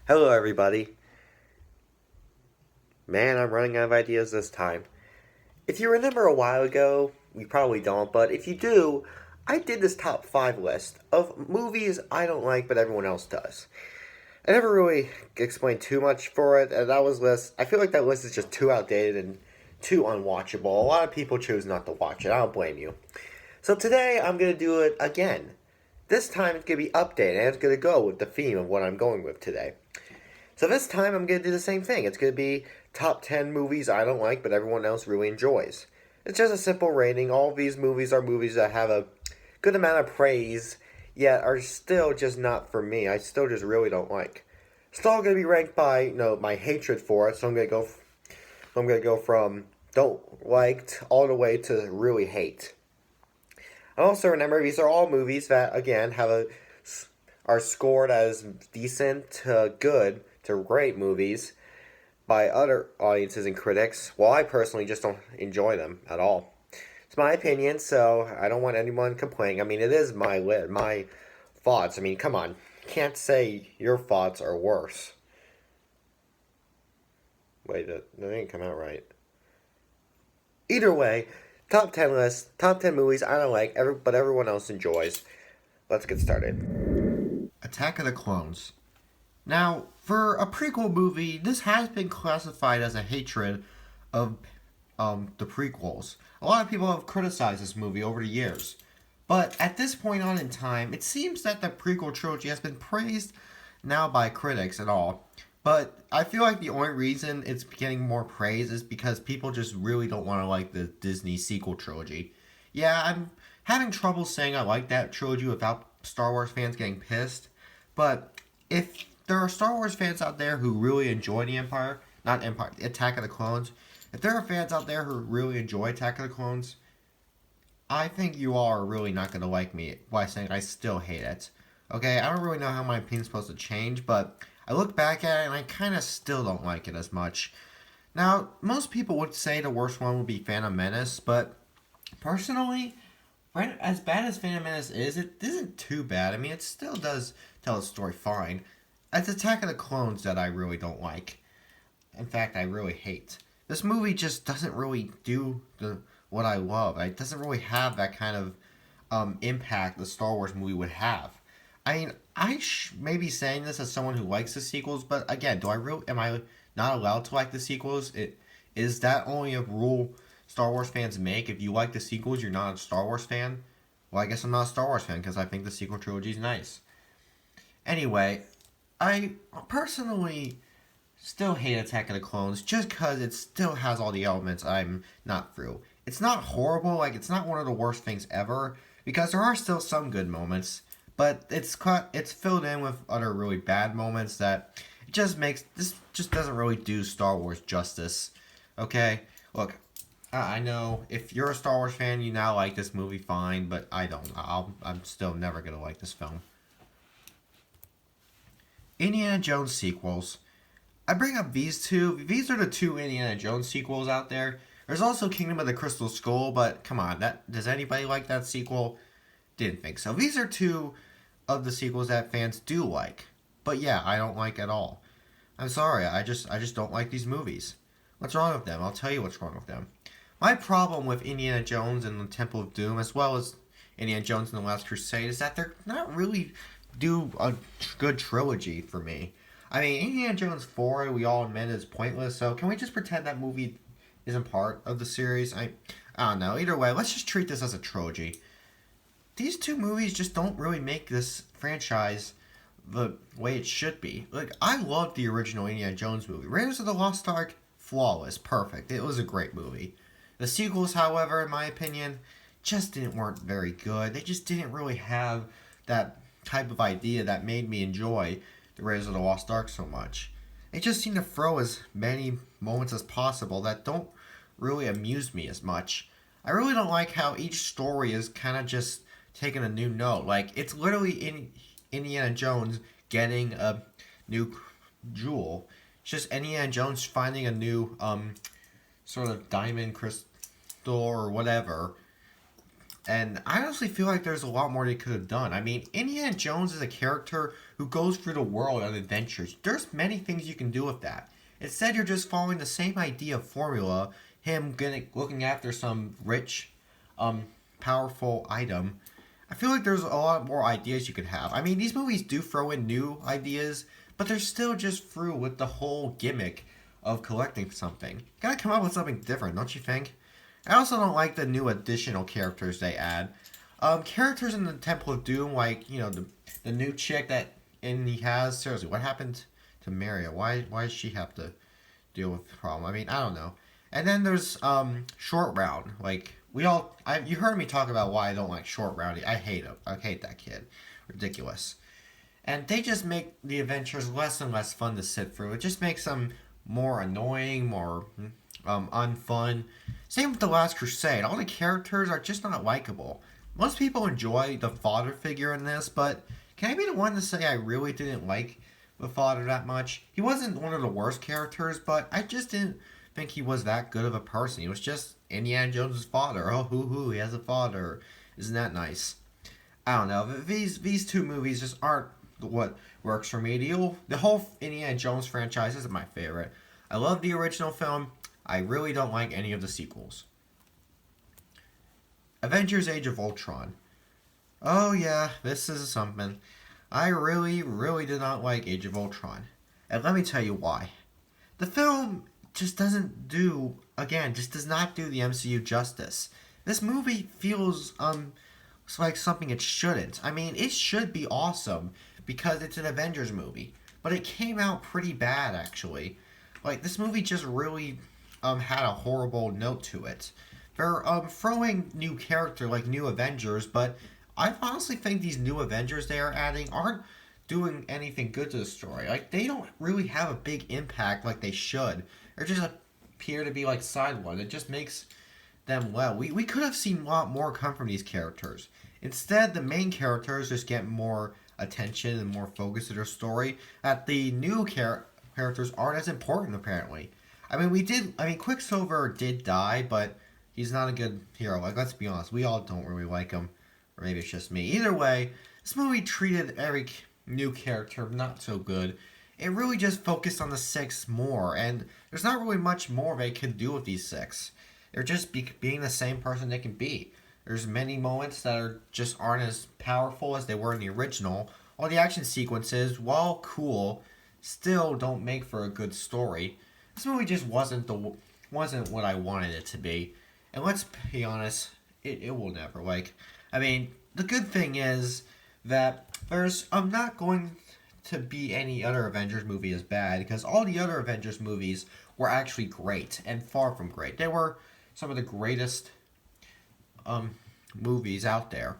Hello, everybody. Man, I'm running out of ideas this time. If you remember a while ago, you probably don't, but if you do, I did this top 5 list of movies I don't like but everyone else does. I never really explained too much for it, and that was list. I feel like that list is just too outdated and too unwatchable. A lot of people choose not to watch it. I don't blame you. So today I'm going to do it again. This time it's going to be updated, and it's going to go with the theme of what I'm going with today. So this time I'm going to do the same thing. It's going to be top 10 movies I don't like but everyone else really enjoys. It's just a simple rating. All of these movies are movies that have a good amount of praise, yet are still just not for me. I still just really don't like. It's all going to be ranked by, my hatred for it. So I'm going to go from don't liked all the way to really hate. And also remember, these are all movies that again are scored as decent to good to great movies by other audiences and critics. Well, I personally just don't enjoy them at all. It's my opinion, so I don't want anyone complaining. I mean, it is my thoughts. I mean, come on, can't say your thoughts are worse. Wait, that didn't come out right. Either way, top 10 list, top 10 movies I don't like, but everyone else enjoys. Let's get started. Attack of the Clones. Now, for a prequel movie, this has been classified as a hatred of the prequels. A lot of people have criticized this movie over the years. But at this point on in time, it seems that the prequel trilogy has been praised now by critics and all. But I feel like the only reason it's getting more praise is because people just really don't want to like the Disney sequel trilogy. Yeah, I'm having trouble saying I like that trilogy without Star Wars fans getting pissed. But if there are Star Wars fans out there who really enjoy Attack of the Clones. If there are fans out there who really enjoy Attack of the Clones, I think you all are really not going to like me by saying I still hate it. Okay, I don't really know how my opinion's supposed to change, but I look back at it and I kind of still don't like it as much. Now, most people would say the worst one would be Phantom Menace, but personally, as bad as Phantom Menace is, it isn't too bad. I mean, it still does tell its story fine. It's Attack of the Clones that I really don't like. In fact, I really hate. This movie just doesn't really do what I love. It doesn't really have that kind of impact the Star Wars movie would have. I mean, may be saying this as someone who likes the sequels, but again, am I not allowed to like the sequels? Is that only a rule Star Wars fans make? If you like the sequels, you're not a Star Wars fan? Well, I guess I'm not a Star Wars fan because I think the sequel trilogy is nice. Anyway, I personally still hate Attack of the Clones just because it still has all the elements I'm not through. It's not horrible, like it's not one of the worst things ever, because there are still some good moments, but it's filled in with other really bad moments that it just makes this just doesn't really do Star Wars justice. Okay, look, I know if you're a Star Wars fan, you now like this movie fine, but I don't. I'm still never gonna like this film. Indiana Jones sequels. I bring up these two. These are the two Indiana Jones sequels out there. There's also Kingdom of the Crystal Skull, but come on, does anybody like that sequel? Didn't think so. These are two of the sequels that fans do like. But yeah, I don't like at all. I'm sorry, I just don't like these movies. What's wrong with them? I'll tell you what's wrong with them. My problem with Indiana Jones and the Temple of Doom, as well as Indiana Jones and the Last Crusade, is that they're not really do a good trilogy for me. I mean, Indiana Jones 4, we all admit, is pointless, so can we just pretend that movie isn't part of the series? I don't know. Either way, let's just treat this as a trilogy. These two movies just don't really make this franchise the way it should be. Like, I loved the original Indiana Jones movie. Raiders of the Lost Ark, flawless, perfect. It was a great movie. The sequels, however, in my opinion, weren't very good. They just didn't really have that type of idea that made me enjoy the Raiders of the Lost Ark so much. They just seem to throw as many moments as possible that don't really amuse me as much. I really don't like how each story is kind of just taking a new note. Like, it's literally in Indiana Jones getting a new jewel. It's just Indiana Jones finding a new sort of diamond crystal or whatever. And I honestly feel like there's a lot more they could have done. I mean, Indiana Jones is a character who goes through the world on adventures. There's many things you can do with that. Instead, you're just following the same idea formula. Him looking after some rich, um, powerful item. I feel like there's a lot more ideas you could have. I mean, these movies do throw in new ideas, but they're still just through with the whole gimmick of collecting something. Gotta come up with something different, don't you think? I also don't like the new additional characters they add. Characters in the Temple of Doom, like the new chick that he has. Seriously, what happened to Maria? Why does she have to deal with the problem? I mean, I don't know. And then there's Short Round. Like you heard me talk about why I don't like Short Round. I hate him. I hate that kid. Ridiculous. And they just make the adventures less and less fun to sit through. It just makes them more annoying, more unfun. Same with The Last Crusade. All the characters are just not likable. Most people enjoy the father figure in this, but can I be the one to say I really didn't like the father that much? He wasn't one of the worst characters, but I just didn't think he was that good of a person. He was just Indiana Jones' father. Oh, hoo, he has a father. Isn't that nice? I don't know. These two movies just aren't what works for me. The whole Indiana Jones franchise isn't my favorite. I love the original film. I really don't like any of the sequels. Avengers Age of Ultron. Oh yeah, this is something. I really, really did not like Age of Ultron. And let me tell you why. The film just does not do the MCU justice. This movie feels like something it shouldn't. I mean, it should be awesome because it's an Avengers movie, but it came out pretty bad actually. Like this movie just really had a horrible note to it. They're throwing new character like new Avengers, but I honestly think these new Avengers they are adding aren't doing anything good to the story. Like they don't really have a big impact like they should. They just appear to be like side ones. It just makes them we could have seen a lot more come from these characters. Instead, the main characters just get more attention and more focus to their story. That the new characters aren't as important apparently. I mean, Quicksilver did die, but he's not a good hero. Like, let's be honest, we all don't really like him, or maybe it's just me. Either way, this movie treated every new character not so good. It really just focused on the six more, and there's not really much more they could do with these six. They're just being the same person they can be. There's many moments that aren't as powerful as they were in the original. All the action sequences, while cool, still don't make for a good story. This movie just wasn't what I wanted it to be. And let's be honest, it will never. I mean, the good thing is that there's not going to be any other Avengers movie as bad because all the other Avengers movies were actually great and far from great. They were some of the greatest movies out there.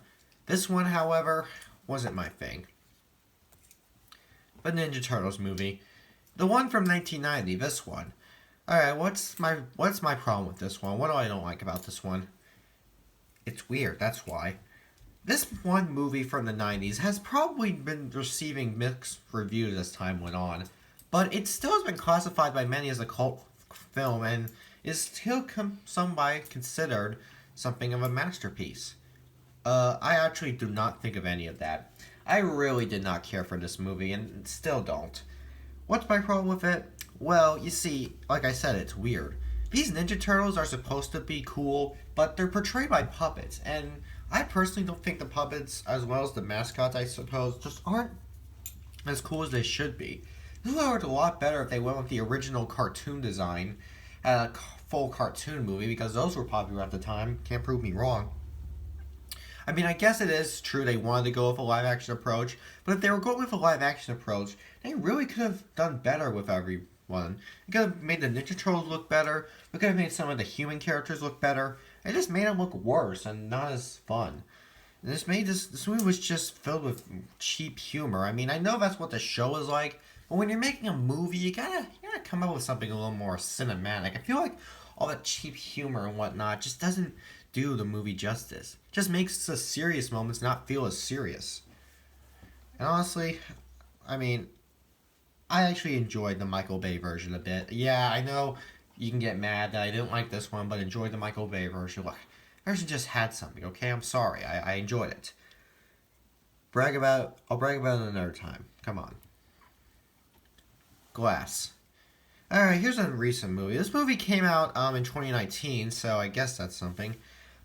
This one, however, wasn't my thing. The Ninja Turtles movie. The one from 1990, this one. Alright, what's my problem with this one? What do I don't like about this one? It's weird, that's why. This one movie from the 90s has probably been receiving mixed reviews as time went on, but it still has been classified by many as a cult film and is still considered something of a masterpiece. I actually do not think of any of that. I really did not care for this movie and still don't. What's my problem with it? Well, you see, like I said, it's weird. These Ninja Turtles are supposed to be cool, but they're portrayed by puppets, and I personally don't think the puppets, as well as the mascots, I suppose, just aren't as cool as they should be. This would have worked a lot better if they went with the original cartoon design at a full cartoon movie, because those were popular at the time. Can't prove me wrong. I mean, I guess it is true they wanted to go with a live-action approach, but if they were going with a live-action approach, they really could have done better with everyone. They could have made the Ninja Turtles look better. They could have made some of the human characters look better. It just made them look worse and not as fun. And this movie was just filled with cheap humor. I mean, I know that's what the show is like, but when you're making a movie, you gotta come up with something a little more cinematic. I feel like all that cheap humor and whatnot just doesn't do the movie justice. It just makes the serious moments not feel as serious. And honestly, I mean, I actually enjoyed the Michael Bay version a bit. Yeah, I know you can get mad that I didn't like this one, but enjoyed the Michael Bay version. Look, Harrison just had something, okay? I'm sorry. I enjoyed it. I'll brag about it another time. Come on. Glass. Alright, here's a recent movie. This movie came out in 2019, so I guess that's something.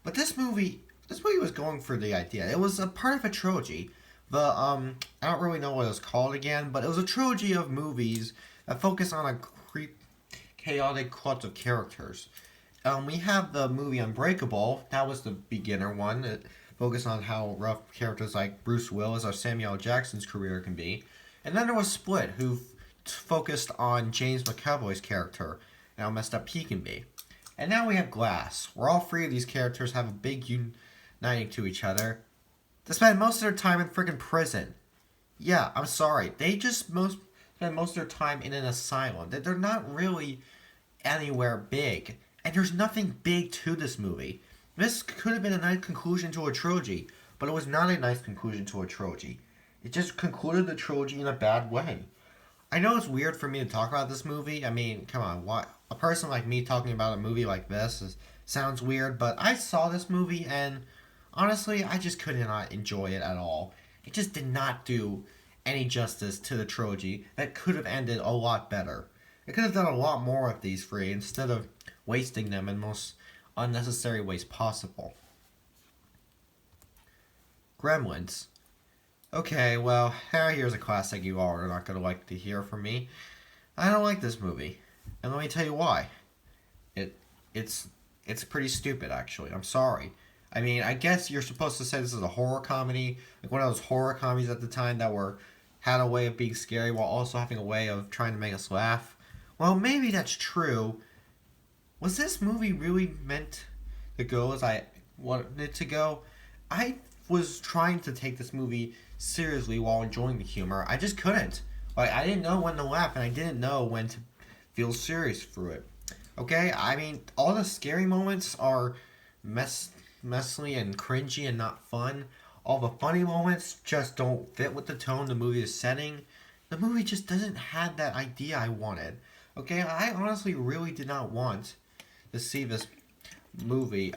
But this movie was going for the idea. It was a part of a trilogy. I don't really know what it was called again, but it was a trilogy of movies that focus on a chaotic clutch of characters. We have the movie Unbreakable. That was the beginner one. It focused on how rough characters like Bruce Willis or Samuel L. Jackson's career can be. And then there was Split, who focused on James McAvoy's character and how messed up he can be. And now we have Glass, where all three of these characters have a big uniting to each other. They spend most of their time in freaking prison. Yeah, I'm sorry. They just spend most of their time in an asylum. They're not really anywhere big. And there's nothing big to this movie. This could have been a nice conclusion to a trilogy, but it was not a nice conclusion to a trilogy. It just concluded the trilogy in a bad way. I know it's weird for me to talk about this movie. I mean, come on, what a person like me talking about a movie like this sounds weird, but I saw this movie and honestly, I just could not enjoy it at all. It just did not do any justice to the trilogy that could have ended a lot better. It could have done a lot more of these three instead of wasting them in most unnecessary ways possible. Gremlins. Okay, well, here's a classic you all are not going to like to hear from me. I don't like this movie. And let me tell you why. It's pretty stupid, actually. I'm sorry. I mean, I guess you're supposed to say this is a horror comedy, like one of those horror comedies at the time that had a way of being scary while also having a way of trying to make us laugh. Well, maybe that's true. Was this movie really meant to go as I wanted it to go? I was trying to take this movie seriously while enjoying the humor. I just couldn't. Like, I didn't know when to laugh, and I didn't know when to feel serious through it. Okay? I mean, all the scary moments are messy and cringy and not fun. All the funny moments just don't fit with the tone the movie is setting. The movie just doesn't have that idea I wanted. Okay? I honestly really did not want to see this movie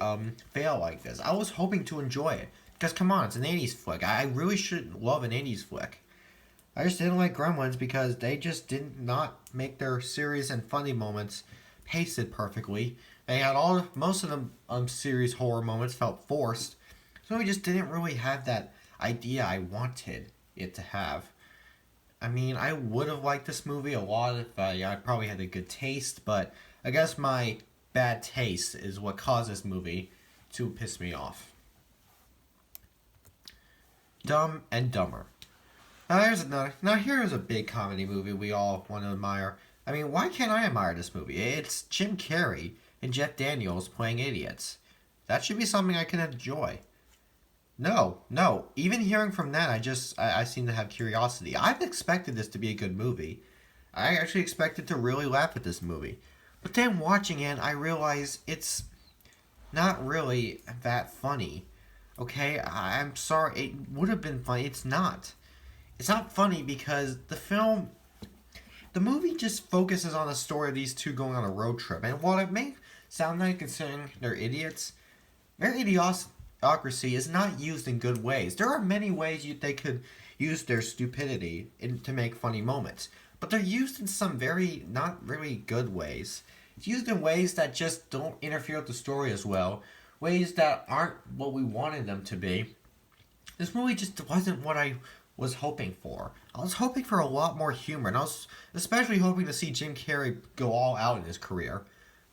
fail like this. I was hoping to enjoy it. Because, come on, it's an 80s flick. I really should love an 80s flick. I just didn't like Gremlins because they just did not make their serious and funny moments pasted perfectly. They had most of the serious horror moments felt forced. So we just didn't really have that idea I wanted it to have. I mean, I would have liked this movie a lot if I probably had a good taste, but I guess my bad taste is what caused this movie to piss me off. Dumb and Dumber. Now here's a big comedy movie we all want to admire. I mean, why can't I admire this movie? It's Jim Carrey and Jeff Daniels playing idiots. That should be something I can enjoy. No. Even hearing from that, I seem to have curiosity. I've expected this to be a good movie. I actually expected to really laugh at this movie. But then watching it, I realize it's not really that funny. Okay, I'm sorry. It would have been funny. It's not. It's not funny because the movie just focuses on the story of these two going on a road trip. And while it may sound like considering they're idiots, their idiocracy is not used in good ways. There are many ways they could use their stupidity to make funny moments. But they're used in some not really good ways. It's used in ways that just don't interfere with the story as well. Ways that aren't what we wanted them to be. This movie just wasn't what I was hoping for. I was hoping for a lot more humor, and I was especially hoping to see Jim Carrey go all out in his career.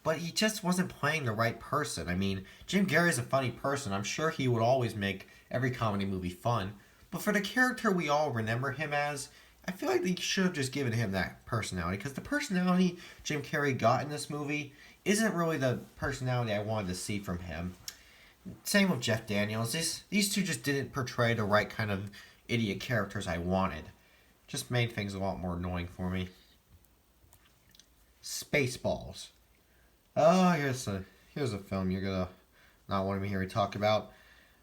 But he just wasn't playing the right person. I mean, Jim Carrey's a funny person. I'm sure he would always make every comedy movie fun. But for the character we all remember him as, I feel like they should have just given him that personality. Because the personality Jim Carrey got in this movie isn't really the personality I wanted to see from him. Same with Jeff Daniels. These two just didn't portray the right kind of idiot characters I wanted. Just made things a lot more annoying for me. Spaceballs. Oh, here's a film you're gonna not want to hear me talk about.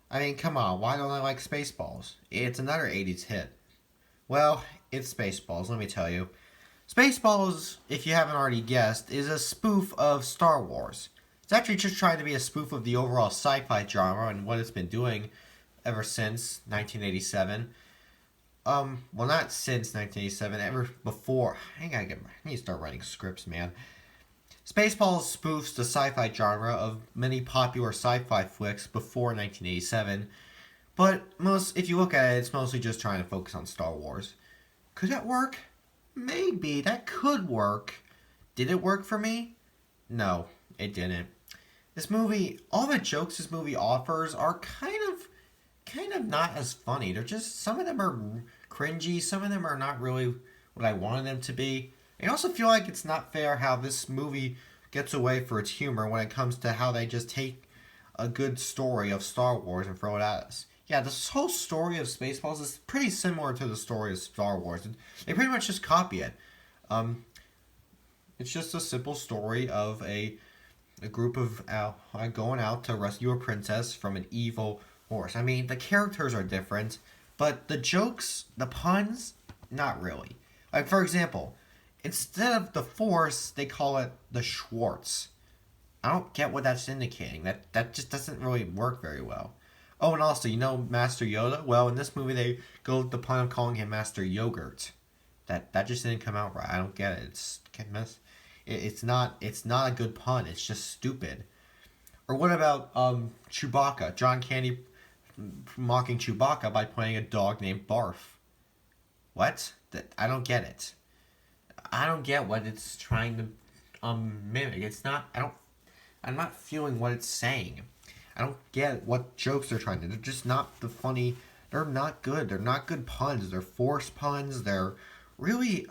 I mean, come on, why don't I like Spaceballs? It's another 80s hit. Well, it's Spaceballs, let me tell you. Spaceballs, if you haven't already guessed, is a spoof of Star Wars. It's actually just trying to be a spoof of the overall sci-fi genre and what it's been doing ever since 1987. Well, not since 1987, ever before. I need to start writing scripts, man. Spaceballs spoofs the sci-fi genre of many popular sci-fi flicks before 1987, but if you look at it, it's mostly just trying to focus on Star Wars. Could that work? Maybe that could work. Did it work for me? No, it didn't. This movie, all the jokes this movie offers are kind of not as funny. They're just, some of them are cringy, some of them are not really what I wanted them to be. I also feel like it's not fair how this movie gets away for its humor when it comes to how they just take a good story of Star Wars and throw it at us. Yeah, this whole story of Spaceballs is pretty similar to the story of Star Wars. They pretty much just copy it. It's just a simple story of a group of going out to rescue a princess from an evil horse. I mean, the characters are different, but the jokes, the puns, not really. Like, for example, instead of the Force, they call it the Schwartz. I don't get what that's indicating. That just doesn't really work very well. Oh, and also, Master Yoda? Well, in this movie, they go with the pun of calling him Master Yogurt. That just didn't come out right. I don't get it. It's not a good pun. It's just stupid. Or what about Chewbacca? John Candy mocking Chewbacca by playing a dog named Barf. What? I don't get it. I don't get what it's trying to mimic. It's not. I'm not feeling what it's saying. I don't get what jokes they're trying to. They're just not the funny. They're not good. They're not good puns. They're forced puns. They're really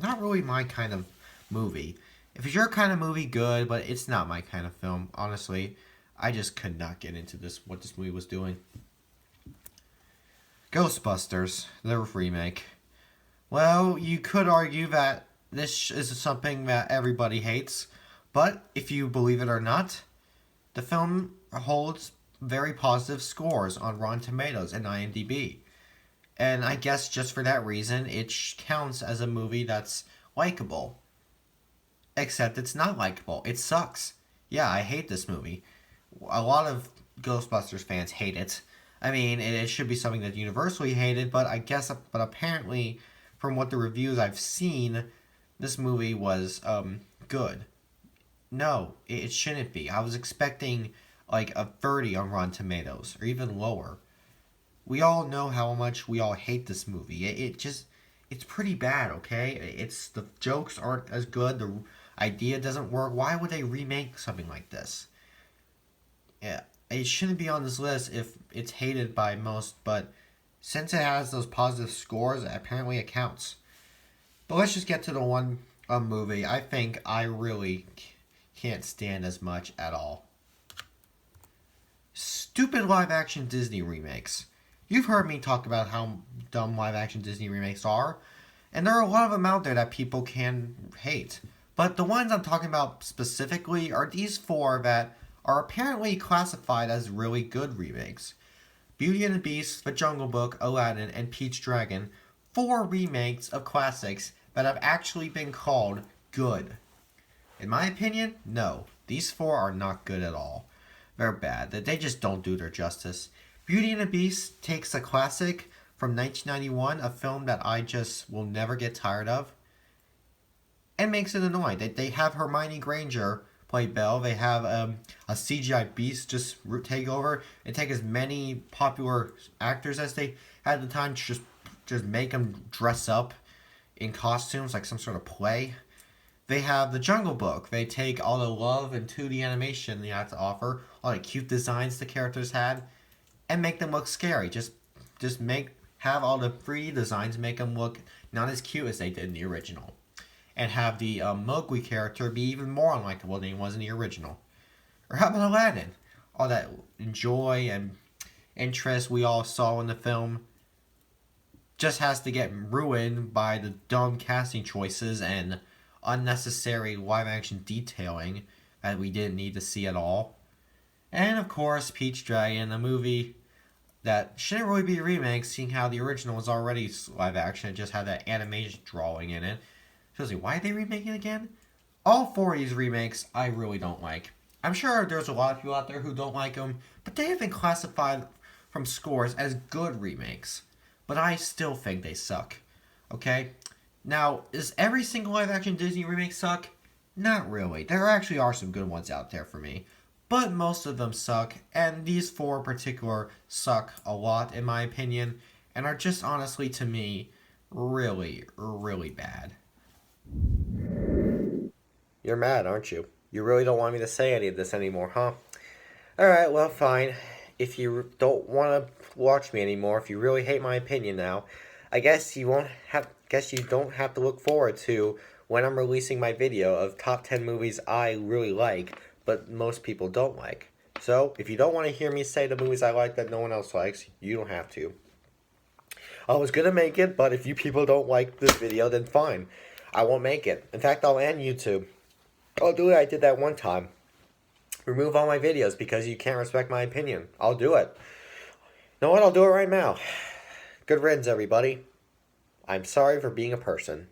not really my kind of movie. If it's your kind of movie, good, but it's not my kind of film. Honestly, I just could not get into what this movie was doing. Ghostbusters, the remake. Well, you could argue that this is something that everybody hates, but if you believe it or not, the film holds very positive scores on Rotten Tomatoes and IMDb. And I guess just for that reason, it counts as a movie that's likable. Except it's not likable. It sucks. Yeah, I hate this movie. A lot of Ghostbusters fans hate it. I mean, it should be something that's universally hated, but apparently, from what the reviews I've seen, this movie was good. No, it shouldn't be. I was expecting like a 30 on Rotten Tomatoes, or even lower. We all know how much we all hate this movie. It's pretty bad, okay? The jokes aren't as good, the idea doesn't work. Why would they remake something like this? Yeah, it shouldn't be on this list if it's hated by most, but since it has those positive scores, apparently it counts. But let's just get to the one movie I think I really can't stand as much at all. Stupid live-action Disney remakes. You've heard me talk about how dumb live-action Disney remakes are, and there are a lot of them out there that people can hate. But the ones I'm talking about specifically are these four that are apparently classified as really good remakes. Beauty and the Beast, The Jungle Book, Aladdin, and Pete's Dragon, 4 remakes of classics that have actually been called good. In my opinion, no. These 4 are not good at all. They're bad. They just don't do their justice. Beauty and the Beast takes a classic from 1991, a film that I just will never get tired of, and makes it annoying. They have Hermione Granger play Belle. They have a CGI Beast just take over and take as many popular actors as they had at the time to just make them dress up in costumes like some sort of play. They have The Jungle Book. They take all the love and 2D animation they had to offer, all the cute designs the characters had, and make them look scary. Just have all the 3D designs make them look not as cute as they did in the original. And have the Mowgli character be even more unlikable than he was in the original. Or how about Aladdin? All that joy and interest we all saw in the film just has to get ruined by the dumb casting choices and unnecessary live-action detailing that we didn't need to see at all. And of course, Pete's Dragon, a movie that shouldn't really be a remake, seeing how the original was already live-action. It just had that animation drawing in it. Seriously, why are they remaking it again? All 4 of these remakes I really don't like. I'm sure there's a lot of people out there who don't like them, but they have been classified from scores as good remakes. But I still think they suck. Okay? Now, does every single live action Disney remake suck? Not really. There actually are some good ones out there for me. But most of them suck, and these four in particular suck a lot, in my opinion, and are just honestly, to me, really, really bad. You're mad, aren't you? You really don't want me to say any of this anymore, huh? Alright, well, fine. If you don't want to watch me anymore, if you really hate my opinion now, I guess you won't have. Guess you don't have to look forward to when I'm releasing my video of top 10 movies I really like, but most people don't like. So, if you don't want to hear me say the movies I like that no one else likes, you don't have to. I was gonna make it, but if you people don't like this video, then fine. I won't make it. In fact, I'll end YouTube. I'll do it. I did that one time. Remove all my videos because you can't respect my opinion. I'll do it. You know what? I'll do it right now. Good riddance, everybody. I'm sorry for being a person.